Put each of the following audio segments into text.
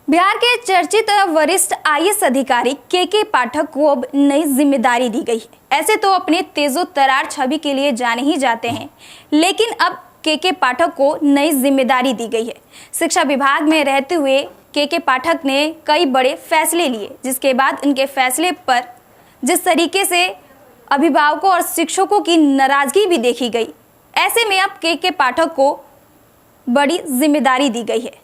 बिहार के चर्चित वरिष्ठ आईएएस अधिकारी के पाठक को अब नई जिम्मेदारी दी गई है। ऐसे तो अपने तेजो तरार छवि के लिए जाने ही जाते हैं, लेकिन अब के पाठक को नई जिम्मेदारी दी गई है। शिक्षा विभाग में रहते हुए के पाठक ने कई बड़े फैसले लिए, जिसके बाद उनके फैसले पर जिस तरीके से अभिभावकों और शिक्षकों की नाराजगी भी देखी गई, ऐसे में अब के पाठक को बड़ी जिम्मेदारी दी गई है।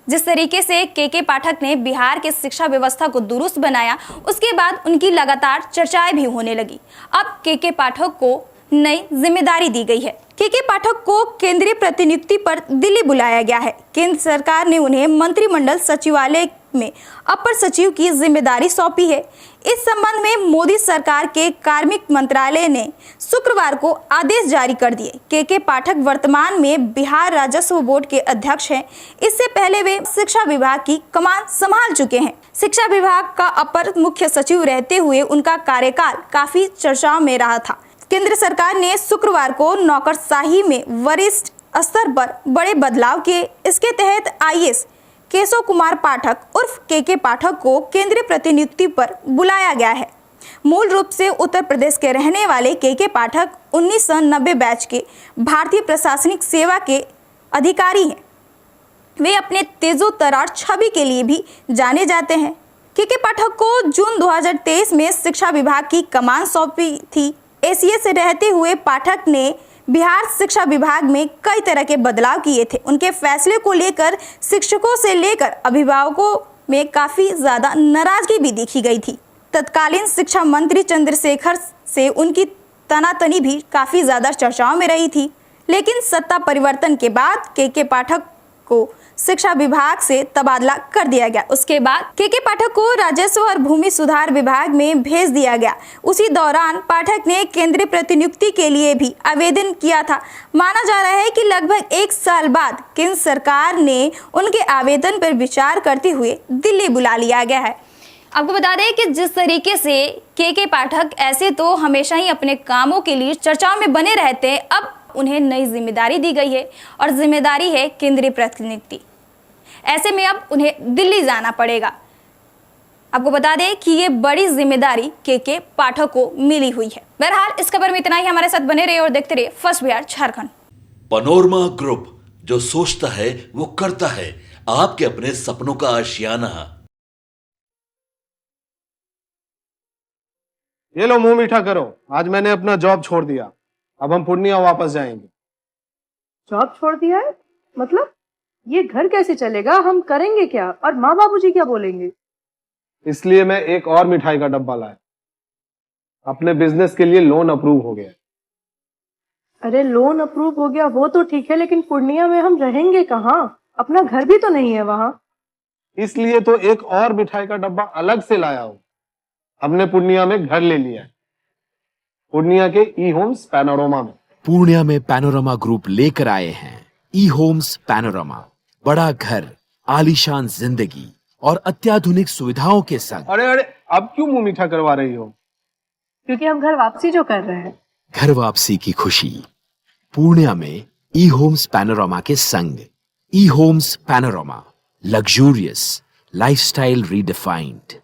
जिस तरीके से के पाठक ने बिहार के शिक्षा व्यवस्था को दुरुस्त बनाया, उसके बाद उनकी लगातार चर्चाएं भी होने लगी। अब के पाठक को नई जिम्मेदारी दी गई है। के पाठक को केंद्रीय प्रतिनियुक्ति पर दिल्ली बुलाया गया है। केंद्र सरकार ने उन्हें मंत्रिमंडल सचिवालय में अपर सचिव की जिम्मेदारी सौंपी है। इस संबंध में मोदी सरकार के कार्मिक मंत्रालय ने शुक्रवार को आदेश जारी कर दिए। के पाठक वर्तमान में बिहार राजस्व बोर्ड के अध्यक्ष हैं। इससे पहले वे शिक्षा विभाग की कमान संभाल चुके हैं। शिक्षा विभाग का अपर मुख्य सचिव रहते हुए उनका कार्यकाल काफी चर्चाओं में रहा था। केंद्र सरकार ने शुक्रवार को नौकरशाही में वरिष्ठ स्तर पर बड़े बदलाव किए। इसके तहत आईएएस केशव कुमार पाठक उर्फ के पाठक को केंद्रीय प्रतिनियुक्ति पर बुलाया गया है। मूल रूप से उत्तर प्रदेश के रहने वाले के पाठक 1990 बैच के भारतीय प्रशासनिक सेवा के अधिकारी हैं। वे अपने तेजो तरार छवि के लिए भी जाने जाते हैं। के पाठक को जून 2023 में शिक्षा विभाग की कमान सौंपी थी। एसीए से रहते हुए पाठक ने बिहार शिक्षा विभाग में कई तरह के बदलाव किए थे। उनके फैसले को लेकर शिक्षकों से लेकर अभिभावकों में काफी ज्यादा नाराजगी भी देखी गई थी। तत्कालीन शिक्षा मंत्री चंद्रशेखर से उनकी तनातनी भी काफी ज्यादा चर्चाओं में रही थी, लेकिन सत्ता परिवर्तन के बाद के पाठक को शिक्षा विभाग से तबादला कर दिया गया। उसके बाद के पाठक को राजस्व और भूमि सुधार विभाग में भेज दिया गया। उसी दौरान पाठक ने केंद्रीय प्रतिनियुक्ति के लिए भी आवेदन किया था। माना जा रहा है कि लगभग 1 साल बाद केंद्र सरकार ने उनके आवेदन पर विचार करते हुए दिल्ली बुला लिया गया है। आपको बता दें कि जिस तरीके से के पाठक ऐसे तो हमेशा ही अपने कामों के लिए चर्चाओं में बने रहते हैं, अब उन्हें नई जिम्मेदारी दी गई है और जिम्मेदारी है केंद्रीय प्रतिनियुक्ति। ऐसे में अब उन्हें दिल्ली जाना पड़ेगा। आपको बता दें कि ये बड़ी जिम्मेदारी के पाठक को मिली हुई है। बहरहाल इस खबर में इतना ही। हमारे साथ बने रहे और देखते रहे first Bihar Jharkhand. Panorama group, जो सोचता है वो करता है। आपके अपने सपनों का आशियाना। ये लो, मुंह मीठा करो। आज मैंने अपना जॉब छोड़ दिया। अब हम पूर्णिया वापस जाएंगे। जॉब छोड़ दिया है? मतलब ये घर कैसे चलेगा? हम करेंगे क्या? और माँ बाबूजी क्या बोलेंगे? इसलिए मैं एक और मिठाई का डब्बा लाया। अपने बिजनेस के लिए लोन अप्रूव हो गया। अरे लोन अप्रूव हो गया वो तो ठीक है, लेकिन पूर्णिया में हम रहेंगे कहाँ? अपना घर भी तो नहीं है वहाँ। इसलिए तो एक और मिठाई का डब्बा अलग से लाया हूँ। हमने पूर्णिया में घर ले लिया है, पूर्णिया के ई होम्स पैनोरमा में। पूर्णिया में पैनोरमा ग्रुप लेकर आए हैं ई होम्स पैनोरमा। बड़ा घर, आलीशान जिंदगी और अत्याधुनिक सुविधाओं के संग। अरे अब क्यों मुंह मीठा करवा रही हो? क्योंकि हम घर वापसी जो कर रहे हैं। घर वापसी की खुशी पूर्णिया में ई होम्स पैनोरमा के संग। E Homes Panorama, luxurious lifestyle redefined.